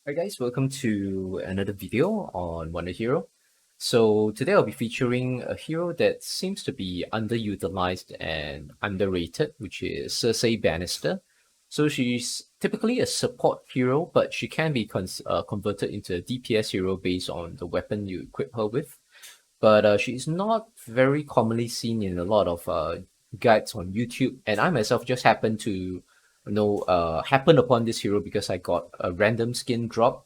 Hi guys, welcome to another video on WonderHero. So today I'll be featuring a hero that seems to be underutilized and underrated, which is Cersei Bannister. So she's typically a support hero, but she can be converted into a DPS hero based on the weapon you equip her with. But she's not very commonly seen in a lot of guides on YouTube, and I myself just happened to happened upon this hero because I got a random skin drop.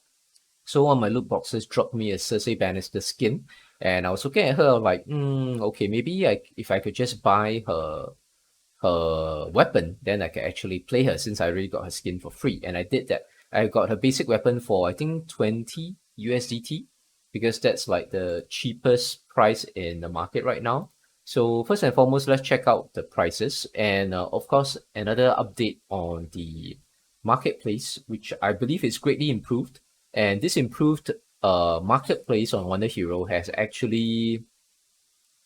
So one of my loot boxes dropped me a Cersei Bannister skin, and I was looking at her like, okay, maybe if I could just buy her weapon, then I could actually play her since I already got her skin for free. And I did that. I got her basic weapon for I think 20 USDT because that's like the cheapest price in the market right now. So first and foremost, let's check out the prices, and of course another update on the marketplace, which I believe is greatly improved. And this improved marketplace on WonderHero has actually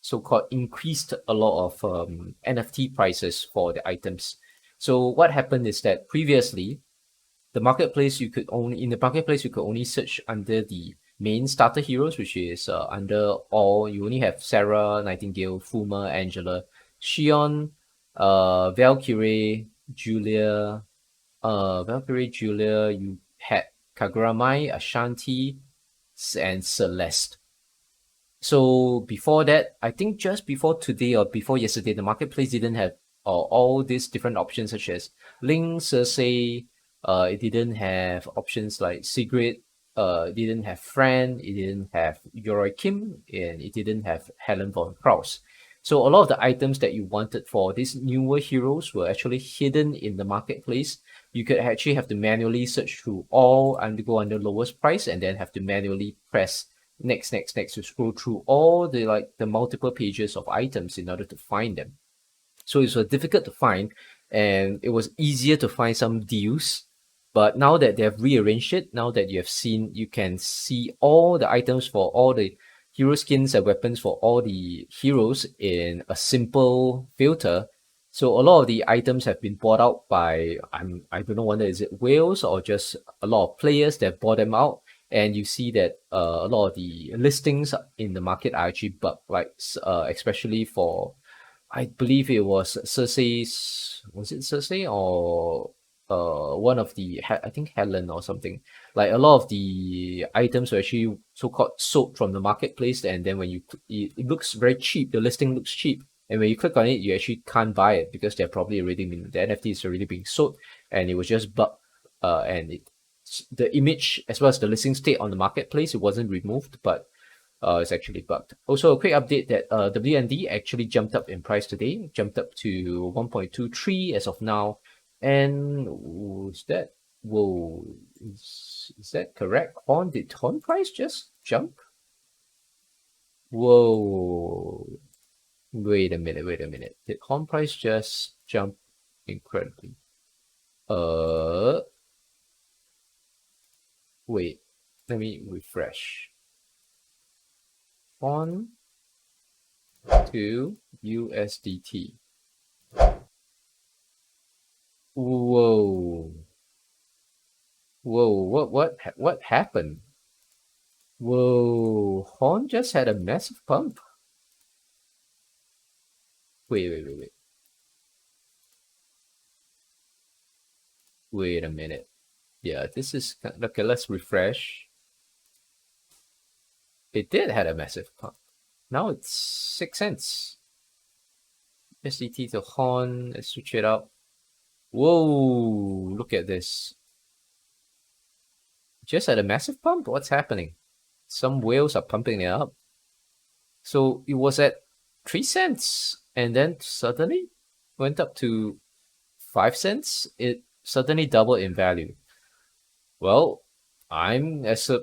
so-called increased a lot of NFT prices for the items. So what happened is that previously in the marketplace you could only search under the main starter heroes, which is under all. You only have Sarah, Nightingale, Fuma, Angela, Shion, Valkyrie, Julia, you had Kagurumai, Ashanti, and Celeste. So before that, I think just before today or before yesterday, the marketplace didn't have all these different options such as Ling, Cersei. It didn't have options like Sigrid. It didn't have Fran. It didn't have Yoroi Kim, and it didn't have Helen von Kraus. So a lot of the items that you wanted for these newer heroes were actually hidden in the marketplace. You could actually have to manually search through all and go under lowest price, and then have to manually press next to scroll through all the multiple pages of items in order to find them. So it was difficult to find, and it was easier to find some deals. But now that they have rearranged it, now that you can see all the items for all the hero skins and weapons for all the heroes in a simple filter. So a lot of the items have been bought out by I don't know whether is it whales or just a lot of players that bought them out, and you see that a lot of the listings in the market are actually bugged, like especially for, I believe it was Cersei's, was it Cersei or one of the I think Helen or something. Like a lot of the items were actually so-called sold from the marketplace, and then when it looks very cheap, the listing looks cheap, and when you click on it, you actually can't buy it because they're probably already been the NFT is already being sold, and it was just bugged, and the image as well as the listing stayed on the marketplace. It wasn't removed, but it's actually bugged. Also, a quick update that WND actually jumped up in price today, jumped up to 1.23 as of now. And is that, whoa, is that correct? Did Horn price just jump? Whoa, wait a minute. Did Horn price just jump incredibly? Wait, let me refresh. On to USDT. Whoa. What happened? Whoa, Horn just had a massive pump. Wait. Wait a minute. Yeah, this is okay. Let's refresh. It did had a massive pump. Now it's 6 cents. SDT to Horn. Let's switch it up. Whoa, look at this. Just had a massive pump? What's happening? Some whales are pumping it up. So it was at 3 cents and then suddenly went up to 5 cents. It suddenly doubled in value. Well, I'm as a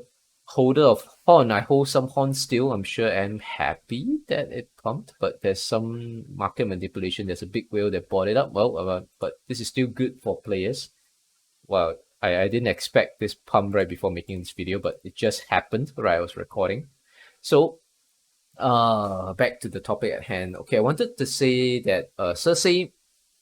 holder of Horn, I hold some Horn still. I'm sure I'm happy that it pumped, but there's some market manipulation. There's a big whale that bought it up. Well, but this is still good for players. Well, I didn't expect this pump right before making this video, but it just happened right I was recording. So, back to the topic at hand. Okay, I wanted to say that Cersei,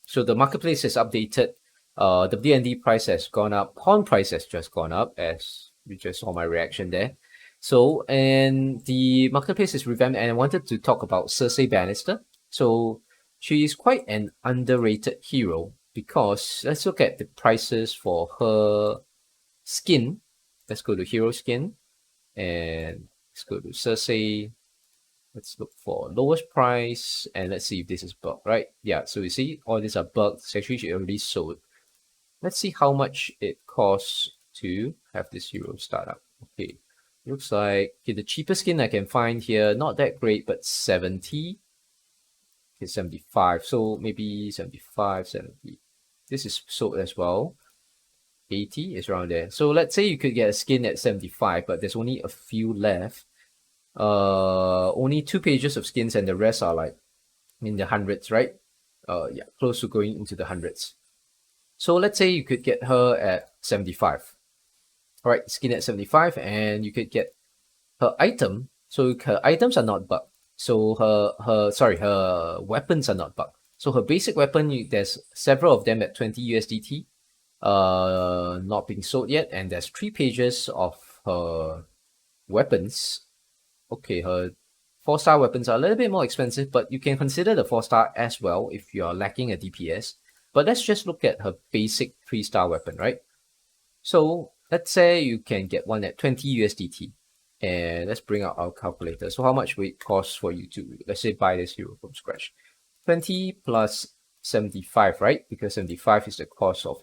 so the marketplace has updated. The WND price has gone up. Horn price has just gone up as You just saw my reaction there. So, and the marketplace is revamped, and I wanted to talk about Cersei Bannister. So, she is quite an underrated hero because let's look at the prices for her skin. Let's go to hero skin and let's go to Cersei. Let's look for lowest price and let's see if this is bulk, right? Yeah, so you see all these are bulks. Actually, she already sold. Let's see how much it costs to have this hero startup. Okay, looks like okay, the cheapest skin I can find here, not that great, but 70. Okay, 75. So maybe 75, 70. This is sold as well. 80 is around there. So let's say you could get a skin at 75, but there's only a few left. Only 2 pages of skins and the rest are like in the hundreds, right? Yeah, close to going into the hundreds. So let's say you could get her at 75. All right, skin at 75, and you could get her item. So her items are not bugged. So her weapons are not bugged. So her basic weapon, there's several of them at 20 USDT, not being sold yet, and there's 3 pages of her weapons. Okay, her 4-star weapons are a little bit more expensive, but you can consider the 4-star as well if you are lacking a DPS. But let's just look at her basic 3-star weapon, right? So let's say you can get one at 20 USDT. And let's bring out our calculator. So how much will it cost for you to, let's say, buy this hero from scratch? 20 plus 75, right? Because 75 is the cost of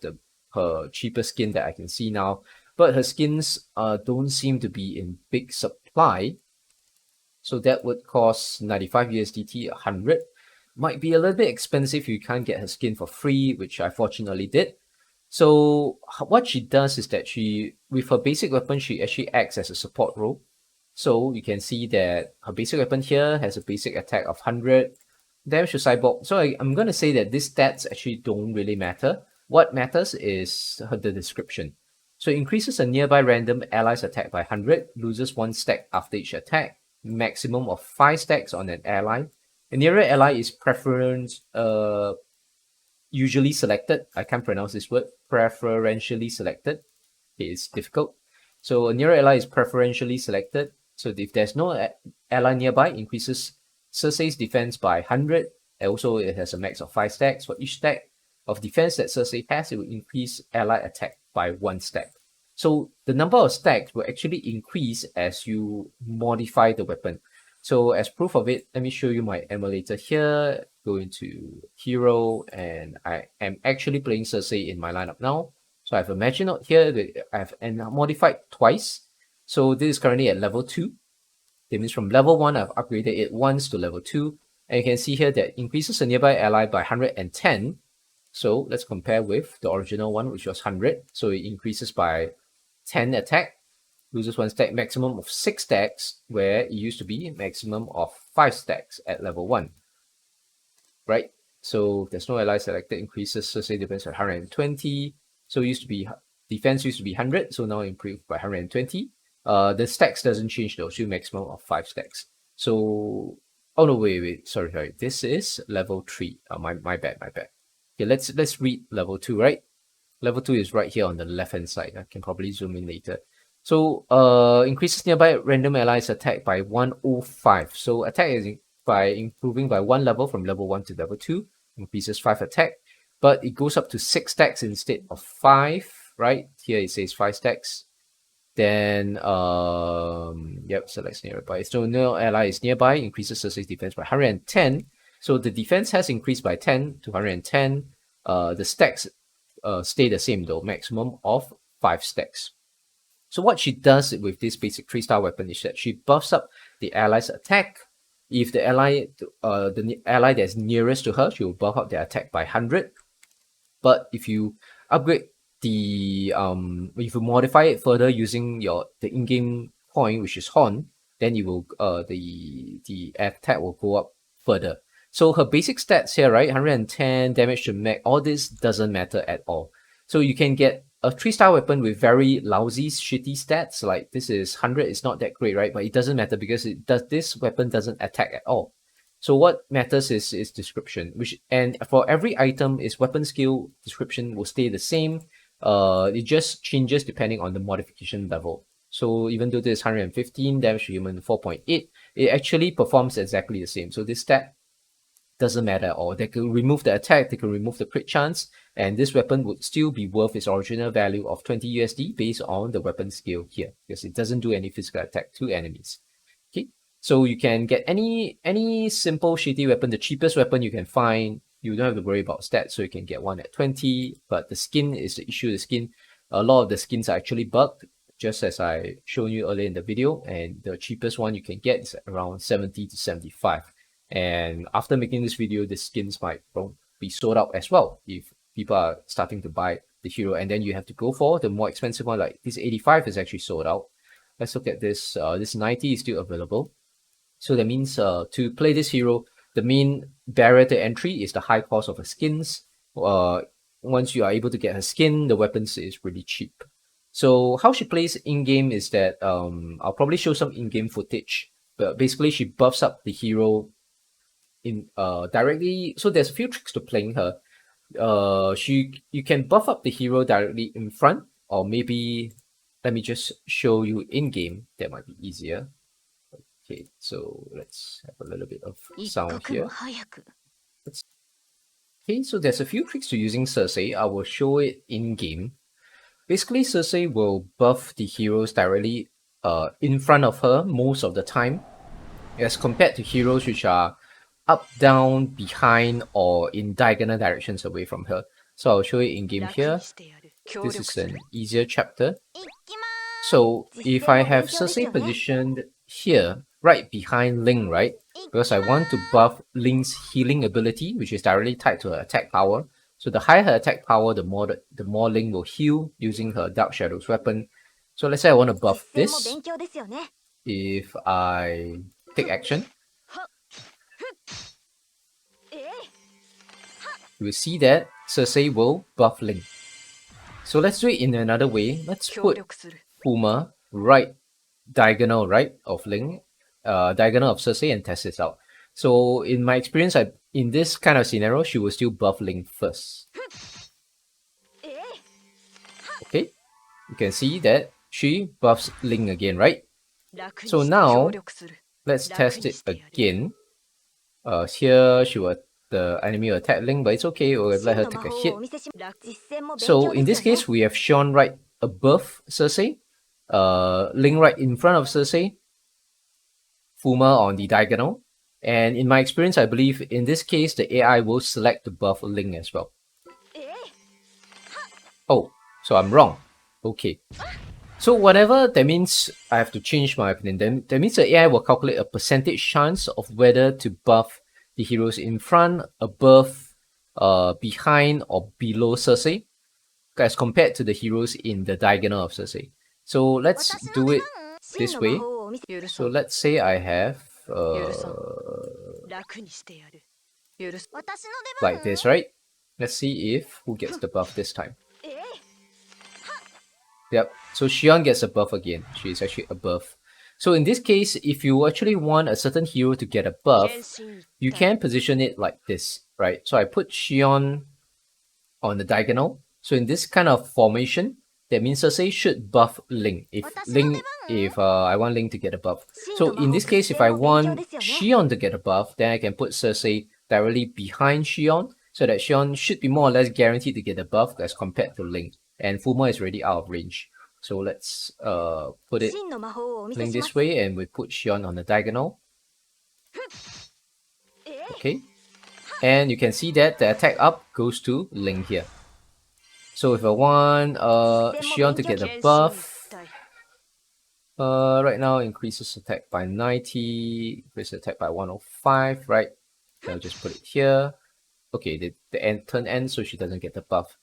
her cheapest skin that I can see now. But her skins don't seem to be in big supply. So that would cost 95 USDT, 100. Might be a little bit expensive if you can't get her skin for free, which I fortunately did. So what she does is that with her basic weapon, she actually acts as a support role. So you can see that her basic weapon here has a basic attack of 100, damage to cyborg. So I'm going to say that these stats actually don't really matter. What matters is the description. So it increases a nearby random ally's attack by 100, loses 1 stack after each attack, maximum of 5 stacks on an ally. A nearer ally is usually selected. I can't pronounce this word. Preferentially selected. It's difficult. So a nearer ally is preferentially selected. So if there's no ally nearby, increases Cersei's defense by 100. And also it has a max of 5 stacks. For each stack of defense that Cersei has, it will increase ally attack by 1 stack. So the number of stacks will actually increase as you modify the weapon. So as proof of it, let me show you my emulator here. Go into hero, and I am actually playing Cersei in my lineup now. So I have a magic note here that I've modified twice. So this is currently at level 2. That means from level 1, I've upgraded it once to level 2. And you can see here that increases a nearby ally by 110. So let's compare with the original one, which was 100. So it increases by 10 attack, loses 1 stack, maximum of 6 stacks, where it used to be maximum of 5 stacks at level 1. Right? So there's no ally selected, increases Cersei defense by 120. So defense used to be 100, so now improved by 120. The stacks doesn't change though, so maximum of 5 stacks. So, oh no, wait, sorry. This is level 3. My bad. Okay, let's read level 2, right? Level 2 is right here on the left-hand side. I can probably zoom in later. So, increases nearby random allies attack by 105. So, attack is by improving by 1 level from level 1 to level 2. Increases 5 attack. But it goes up to 6 stacks instead of 5, right? Here it says 5 stacks. Then, selects nearby. So, no ally is nearby. Increases Cersei's defense by 110. So, the defense has increased by 10 to 110. The stacks stay the same though, maximum of 5 stacks. So what she does with this basic 3-star weapon is that she buffs up the ally's attack. If the ally that's nearest to her, she will buff up their attack by 100. But if you upgrade if you modify it further using the in-game coin, which is Horn, then you will the attack will go up further. So her basic stats here, right? 110 damage to mech, all this doesn't matter at all. So you can get a 3-star weapon with very lousy, shitty stats. Like this is 100, it's not that great, right? But it doesn't matter because this weapon doesn't attack at all. So what matters is description, and for every item, its weapon skill description will stay the same. It just changes depending on the modification level. So even though this is 115 damage to human 4.8, it actually performs exactly the same. So this stat doesn't matter at all. They can remove the attack, they can remove the crit chance, and this weapon would still be worth its original value of 20 USD based on the weapon skill here, because it doesn't do any physical attack to enemies. Okay, so you can get any simple shitty weapon, the cheapest weapon you can find. You don't have to worry about stats, so you can get one at 20, but the skin is the issue. The skin, a lot of the skins are actually bugged, just as I showed you earlier in the video, and the cheapest one you can get is around 70 to 75. And after making this video, the skins might be sold out as well if people are starting to buy the hero, and then you have to go for the more expensive one. Like this 85 is actually sold out. Let's look at this. This 90 is still available. So that means to play this hero, the main barrier to entry is the high cost of her skins. Once you are able to get her skin, the weapons is really cheap. So how she plays in-game is that I'll probably show some in-game footage. But basically, she buffs up the hero in directly. So there's a few tricks to playing her. You can buff up the hero directly in front, or maybe let me just show you in-game. That might be easier. Okay, so let's have a little bit of sound here. Okay, so there's a few tricks to using Cersei. I will show it in-game. Basically, Cersei will buff the heroes directly in front of her most of the time, as compared to heroes which are up, down, behind, or in diagonal directions away from her. So I'll show you in-game here. This is an easier chapter. So if I have Cersei positioned here, right behind Ling, right? Because I want to buff Ling's healing ability, which is directly tied to her attack power. So the higher her attack power, the more Ling will heal using her Dark Shadows weapon. So let's say I want to buff this. If I take action, you will see that Cersei will buff Ling. So let's do it in another way. Let's put Puma right diagonal right of Ling, diagonal of Cersei, and test this out. So in my experience, in this kind of scenario, she will still buff Ling first. Okay, you can see that she buffs Ling again, right? So now let's test it again. Here the enemy will attack Ling, but it's okay, we'll let her take a hit. So in this case, we have Xion right above Cersei, Ling right in front of Cersei, Fuma on the diagonal. And in my experience, I believe in this case, the AI will select the buff Ling as well. Oh, so I'm wrong. Okay. So whatever, that means I have to change my opinion. That means the AI will calculate a percentage chance of whether to buff the heroes in front, above, behind, or below Cersei, as compared to the heroes in the diagonal of Cersei. So let's do it this way. So let's say I have like this, right? Let's see if who gets the buff this time. Yep, so Xion gets a buff again. She is actually above. So in this case, if you actually want a certain hero to get a buff, you can position it like this, right? So I put Xion on the diagonal. So in this kind of formation, that means Cersei should buff Ling. If I want Ling to get a buff. So in this case, if I want Xion to get a buff, then I can put Cersei directly behind Xion, so that Xion should be more or less guaranteed to get a buff as compared to Ling. And Fuma is already out of range. So let's put it Ling this way, and we put Xion on the diagonal. Okay. And you can see that the attack up goes to Ling here. So if I want Xion to get a buff, right now increases attack by 90, increases attack by 105, right? I'll just put it here. Okay, the turn ends, so she doesn't get the buff.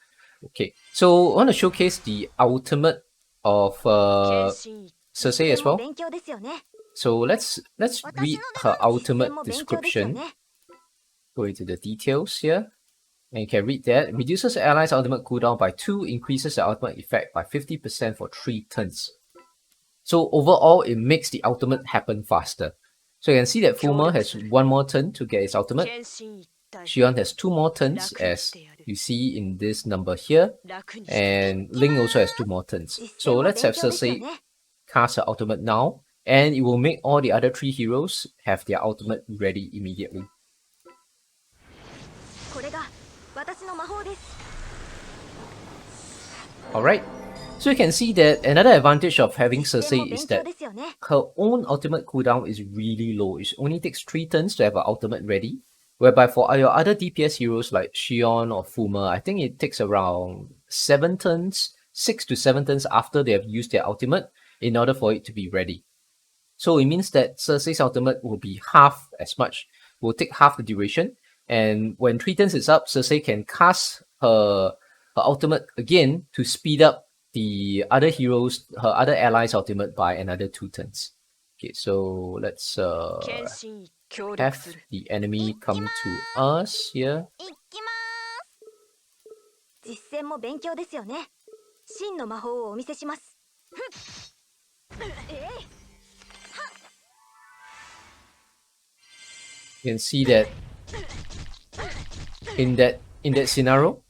Okay, so I want to showcase the ultimate of Cersei as well. So let's read her ultimate description. Go into the details here. And you can read that. Reduces the allies' ultimate cooldown by 2, increases the ultimate effect by 50% for 3 turns. So overall, it makes the ultimate happen faster. So you can see that Fuma has 1 more turn to get his ultimate. Xion has 2 more turns, as you see in this number here. And Ling also has 2 more turns. So let's have Cersei cast her ultimate now, and it will make all the other 3 heroes have their ultimate ready immediately. Alright, so you can see that another advantage of having Cersei is that her own ultimate cooldown is really low. It only takes 3 turns to have her ultimate ready, whereby for your other DPS heroes like Xion or Fuma, I think it takes around 7 turns, 6 to 7 turns after they have used their ultimate in order for it to be ready. So it means that Cersei's ultimate will be half as much, will take half the duration, and when 3 turns is up, Cersei can cast her ultimate again to speed up the other heroes, her other allies' ultimate by another 2 turns. Okay, so let's have the enemy come to us here. You can see that in that scenario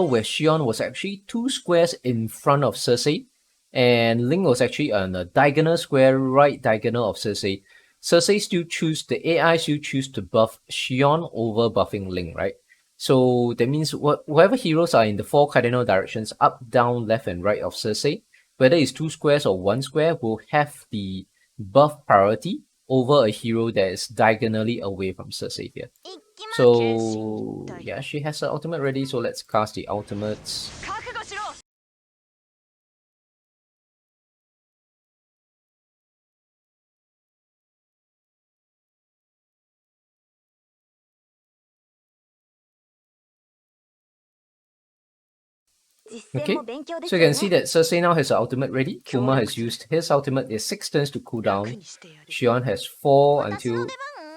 where Xion was actually 2 squares in front of Cersei, and Ling was actually on a diagonal square right diagonal of Cersei, the AI still choose to buff Xion over buffing Ling, right? So that means whoever heroes are in the 4 cardinal directions, up, down, left, and right of Cersei, whether it's 2 squares or 1 square, will have the buff priority over a hero that is diagonally away from Cersei here. So yeah, she has her ultimate ready, so let's cast the ultimates. Okay, so you can see that Cersei now has her ultimate ready. Fuma has used his ultimate, is 6 turns to cool down. Xion has 4 until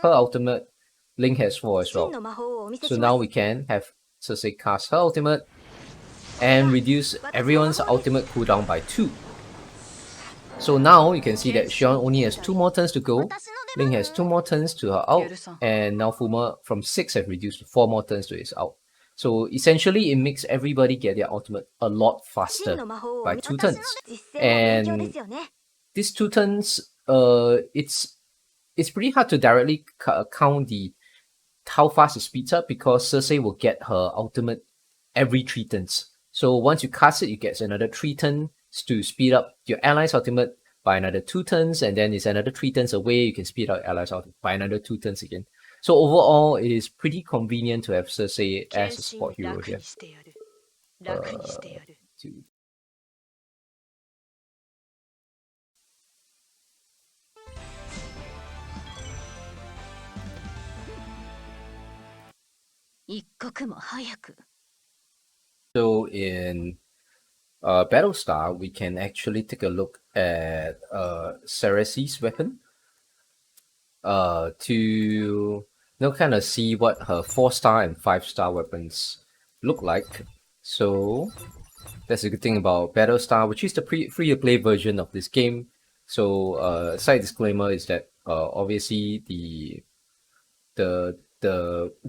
her ultimate. Ling has 4 as well. So now we can have Cersei cast her ultimate and reduce everyone's ultimate cooldown by 2. So now you can see that Xion only has 2 more turns to go, Ling has 2 more turns to her ult, and now Fuma from 6 have reduced to 4 more turns to his ult. So essentially it makes everybody get their ultimate a lot faster by 2 turns. And these 2 turns, it's pretty hard to directly count how fast it speeds up, because Cersei will get her ultimate every 3 turns. So once you cast it, you get another 3 turns to speed up your allies' ultimate by another 2 turns, and then it's another 3 turns away, you can speed up allies' ultimate by another 2 turns again. So overall, it is pretty convenient to have Cersei as a support hero here. So in Battlestar, we can actually take a look at Cersei's weapon to kind of see what her 4-star and 5-star weapons look like. So that's a good thing about Battlestar, which is the free-to-play version of this game. So side disclaimer is that obviously the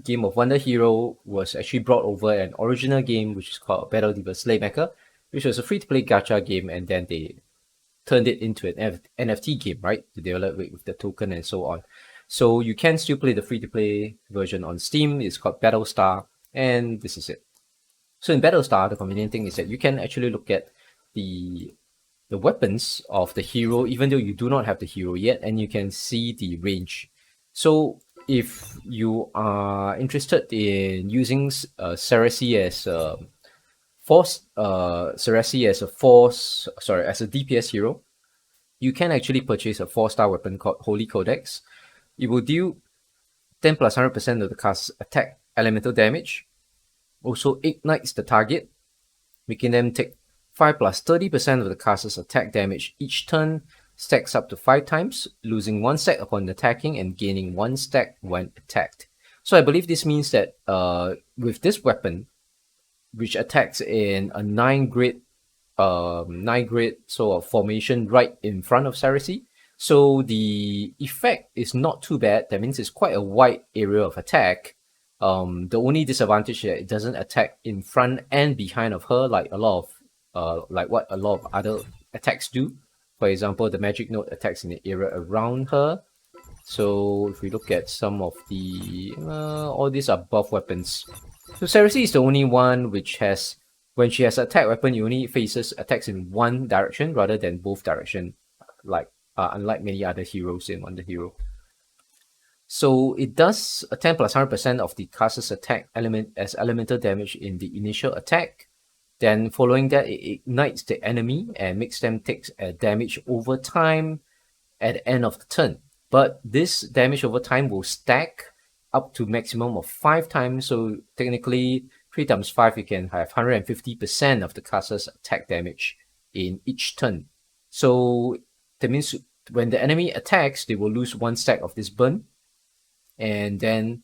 game of WonderHero was actually brought over an original game which is called Battle Demon Slaymaker, which was a free-to-play gacha game, and then they turned it into an NFT game, right? To develop it with the token and so on. So you can still play the free-to-play version on Steam. It's called Battlestar, and this is it. So in Battlestar, the convenient thing is that you can actually look at the weapons of the hero, even though you do not have the hero yet, and you can see the range. So if you are interested in using Cersei as a DPS hero, you can actually purchase a 4-star weapon called Holy Codex. It will deal 10 plus 100% of the cast's attack elemental damage. Also ignites the target, making them take 5 plus 30% of the cast's attack damage each turn, stacks up to 5 times, losing 1 stack upon attacking and gaining 1 stack when attacked. So I believe this means that with this weapon, which attacks in a 9-grid sort of formation right in front of Cersei, so the effect is not too bad. That means it's quite a wide area of attack. The only disadvantage is that it doesn't attack in front and behind of her like a lot of other attacks do. For example, the magic node attacks in the area around her. So if we look at some of the, all these are buff weapons. So Cersei is the only one which has, when she has an attack weapon, it only faces attacks in one direction rather than both direction, like unlike many other heroes in WonderHero. So it does a 10 plus 100% of the caster's attack element as elemental damage in the initial attack. Then following that, it ignites the enemy and makes them take damage over time at the end of the turn. But this damage over time will stack up to maximum of 5 times. So technically, 3 times 5, you can have 150% of the caster's attack damage in each turn. So that means when the enemy attacks, they will lose 1 stack of this burn. And then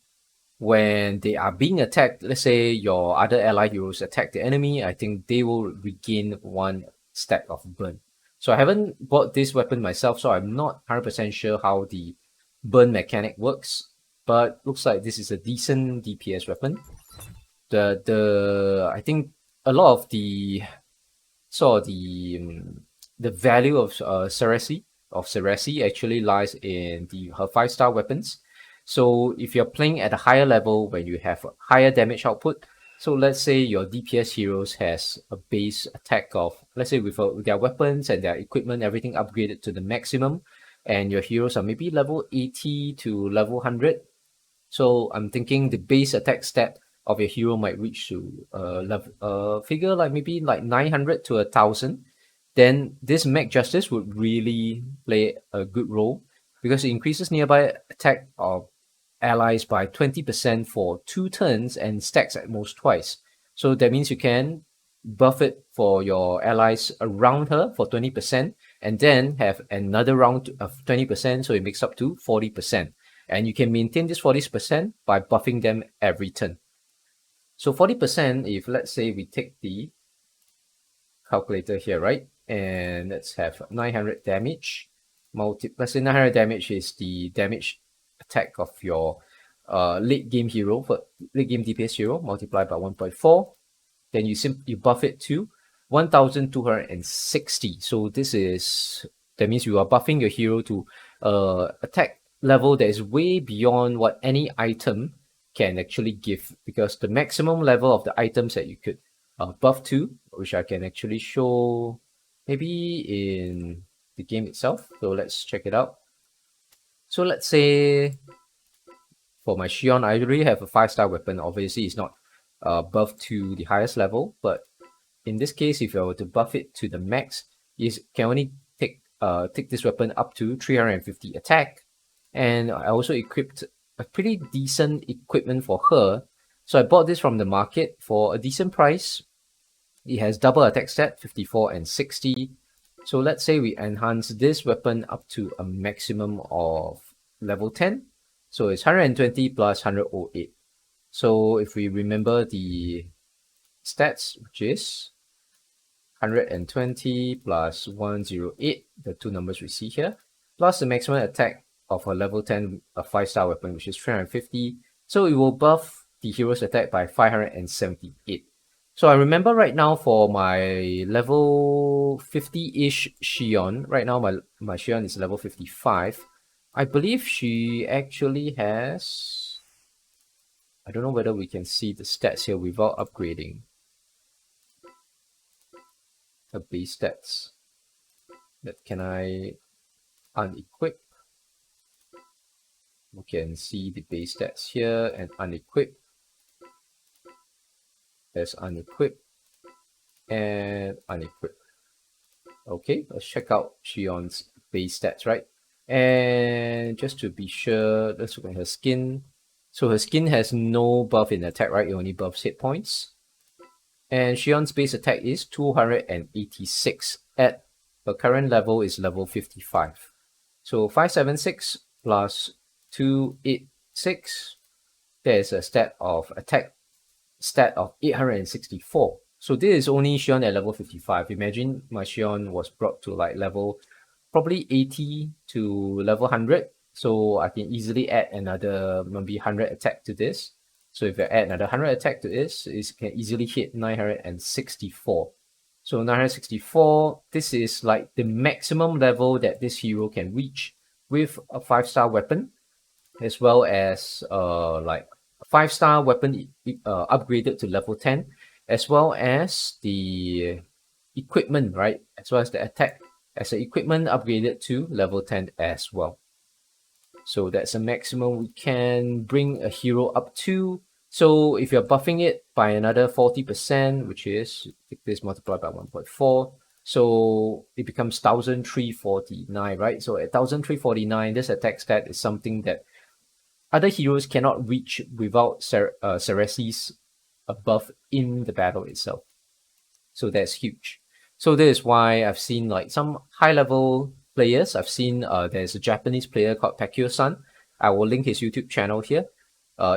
when they are being attacked, let's say your other ally heroes attack the enemy, I think they will regain 1 stack of burn. So I haven't bought this weapon myself, so I'm not 100% sure how the burn mechanic works, but looks like this is a decent DPS weapon. I think a lot of the value of Cersei actually lies in her 5-star weapons. So if you're playing at a higher level when you have higher damage output, so let's say your DPS heroes has a base attack of, let's say with their weapons and their equipment, everything upgraded to the maximum, and your heroes are maybe level 80 to level 100. So I'm thinking the base attack stat of your hero might reach to figure like maybe like 900 to 1000. Then this Mac Justice would really play a good role because it increases nearby attack of allies by 20% for 2 turns and stacks at most twice. So that means you can buff it for your allies around her for 20% and then have another round of 20%, so it makes up to 40%. And you can maintain this 40% by buffing them every turn. So 40%, if let's say we take the calculator here, right? And let's have 900 damage. Let's say 900 damage is the damage attack of your late game hero, for late game DPS hero, multiplied by 1.4. Then you buff it to 1260. So that means you are buffing your hero to attack level that is way beyond what any item can actually give, because the maximum level of the items that you could buff to, which I can actually show maybe in the game itself. So let's check it out. So let's say for my Xion, I already have a 5-star weapon. Obviously, it's not buffed to the highest level, but in this case, if I were to buff it to the max, it can only take this weapon up to 350 attack. And I also equipped a pretty decent equipment for her. So I bought this from the market for a decent price. It has double attack stat, 54 and 60. So let's say we enhance this weapon up to a maximum of level 10. So it's 120 plus 108. So if we remember the stats, which is 120 plus 108, the 2 numbers we see here, plus the maximum attack of a level 10 a 5-star weapon, which is 350. So it will buff the hero's attack by 578. So I remember right now for my level 50-ish Xion, right now my Xion is level 55. I believe she actually has, I don't know whether we can see the stats here without upgrading her base stats. But can I unequip? We can see the base stats here and unequip. There's unequip and unequip. Okay, let's check out Xion's base stats, right? And just to be sure, let's look at her skin. So her skin has no buff in attack, right? It only buffs hit points. And Xion's base attack is 286 at her current level is level 55. So 576 plus 286, there's a stat of attack stat of 864. So this is only Xion at level 55. Imagine my Xion was brought to like level probably 80 to level 100. So I can easily add another maybe 100 attack to this. So if I add another 100 attack to this, it can easily hit 964. So 964, this is like the maximum level that this hero can reach with a 5-star weapon, as well as like a 5-star weapon upgraded to level 10, as well as the equipment, right? As well as the attack as an equipment upgraded to level 10 as well. So that's a maximum we can bring a hero up to. So if you're buffing it by another 40%, which is, take this multiplied by 1.4, so it becomes 1349, right? So at 1349, this attack stat is something that other heroes cannot reach without Cersei's buff in the battle itself. So that's huge. So this is why I've seen like some high-level players. I've seen there's a Japanese player called Pekeo-san. I will link his YouTube channel here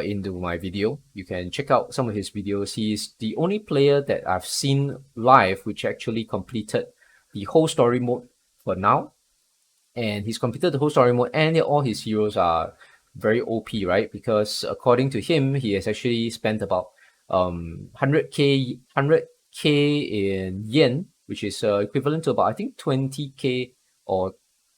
into my video. You can check out some of his videos. He's the only player that I've seen live which actually completed the whole story mode for now. And he's completed the whole story mode, and all his heroes are very OP, right? Because according to him, he has actually spent about 100k in yen, which is equivalent to about, I think, 20k or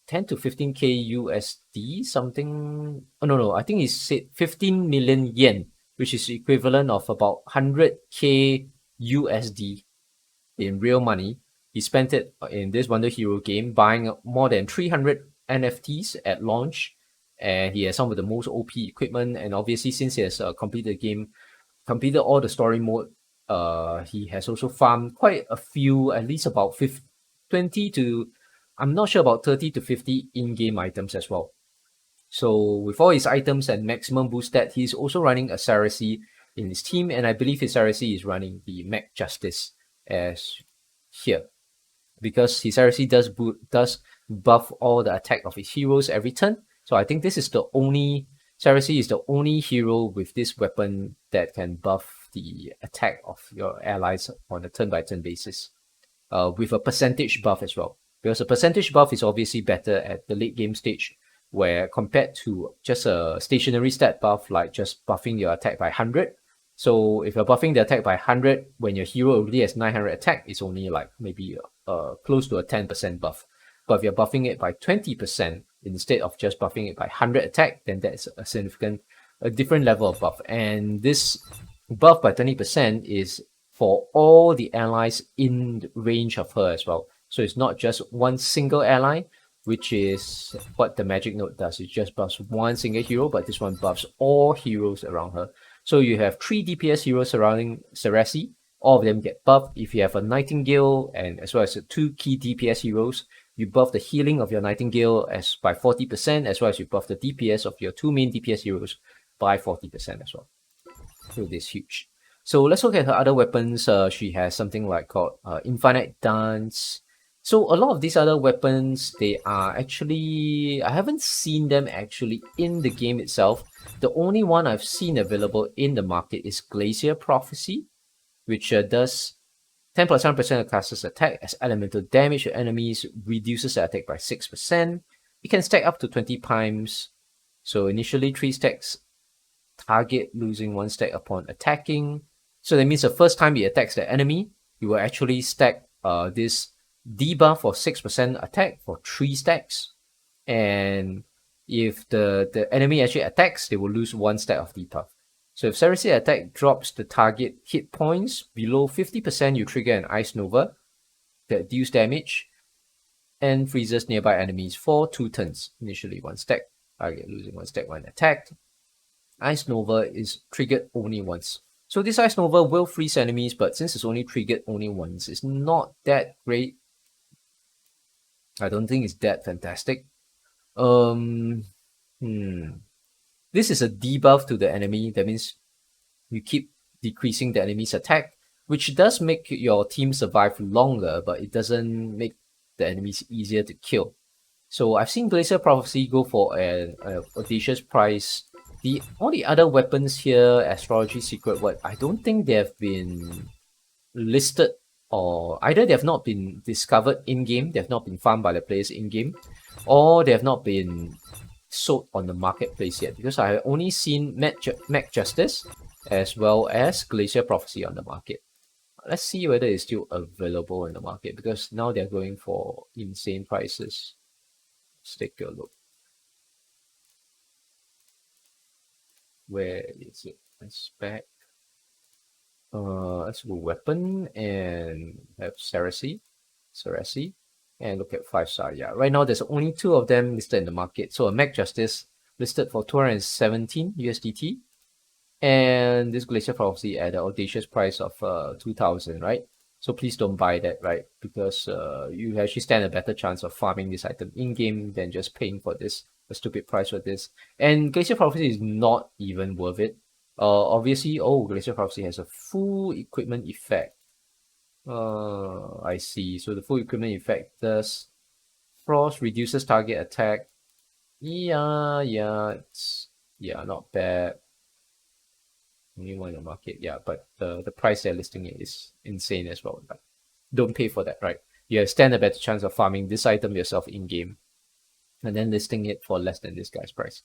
10 to 15k USD, something. Oh, no, I think he said 15 million yen, which is equivalent of about 100k USD in real money. He spent it in this WonderHero game, buying more than 300 NFTs at launch, and he has some of the most OP equipment. And obviously, since he has completed the game, completed all the story mode, he has also farmed quite a few, at least about 20 to, I'm not sure, about 30 to 50 in-game items as well. So with all his items and maximum boost stat, he's also running a Cersei in his team, and I believe his Cersei is running the Mac Justice as here, because his Cersei does buff all the attack of his heroes every turn. So I think this is the only, Cersei is the only hero with this weapon that can buff the attack of your allies on a turn-by-turn basis, with a percentage buff as well. Because a percentage buff is obviously better at the late game stage, where compared to just a stationary stat buff, like just buffing your attack by 100. So if you're buffing the attack by 100, when your hero already has 900 attack, it's only like maybe close to a 10% buff. But if you're buffing it by 20%, instead of just buffing it by 100 attack, then that's a different level of buff. And this buff by 20% is for all the allies in range of her as well. So it's not just one single ally, which is what the magic note does. It just buffs one single hero, but this one buffs all heroes around her. So you have 3 DPS heroes surrounding Cersei. All of them get buffed. If you have a Nightingale and as well as 2 key DPS heroes, you buff the healing of your Nightingale by 40%, as well as you buff the DPS of your 2 main DPS heroes by 40% as well. So this is huge. So let's look at her other weapons. She has something like called Infinite Dance. So a lot of these other weapons, they are actually, I haven't seen them actually in the game itself. The only one I've seen available in the market is Glacier Prophecy, which does 10 plus 1% of casters attack as elemental damage to enemies, reduces the attack by 6%. It can stack up to 20 times. So initially 3 stacks, target losing 1 stack upon attacking. So that means the first time it attacks the enemy, you will actually stack this debuff for 6% attack for 3 stacks. And if the enemy actually attacks, they will lose 1 stack of debuff. So if Cersei attack drops the target hit points below 50%, you trigger an Ice Nova that deals damage and freezes nearby enemies for 2 turns. Initially 1 stack, target losing 1 stack when attacked. Ice Nova is triggered only once. So this Ice Nova will freeze enemies, but since it's only triggered only once, it's not that great. I don't think it's that fantastic. This is a debuff to the enemy. That means you keep decreasing the enemy's attack, which does make your team survive longer, but it doesn't make the enemies easier to kill. So I've seen Glacier Prophecy go for an audacious price. All the other weapons here, Astrology Secret, I don't think they have been listed, or either they have not been discovered in-game, they have not been farmed by the players in-game, or they have not been sold on the marketplace yet, because I have only seen Mac Justice as well as Glacier Prophecy on the market. let's see whether it's still available in the market because now they're going for insane prices. Let's take a look. Where is it? Let's back. Let's go weapon and have Cersei, and look at 5-star. Yeah, right now there's only 2 of them listed in the market. So a Mac Justice listed for 217 USDT, and this Glacier Prophecy at the audacious price of 2,000, right? So please don't buy that, right? Because you actually stand a better chance of farming this item in game than just paying for this a stupid price for this. And Glacier Prophecy is not even worth it. Obviously, Glacier Prophecy has a full equipment effect. I see. So the full equipment effect does Frost reduces target attack. Yeah, not bad. Only one in the market, yeah, but the price they're listing it is insane as well. But don't pay for that, right? You stand a better chance of farming this item yourself in game, and then listing it for less than this guy's price.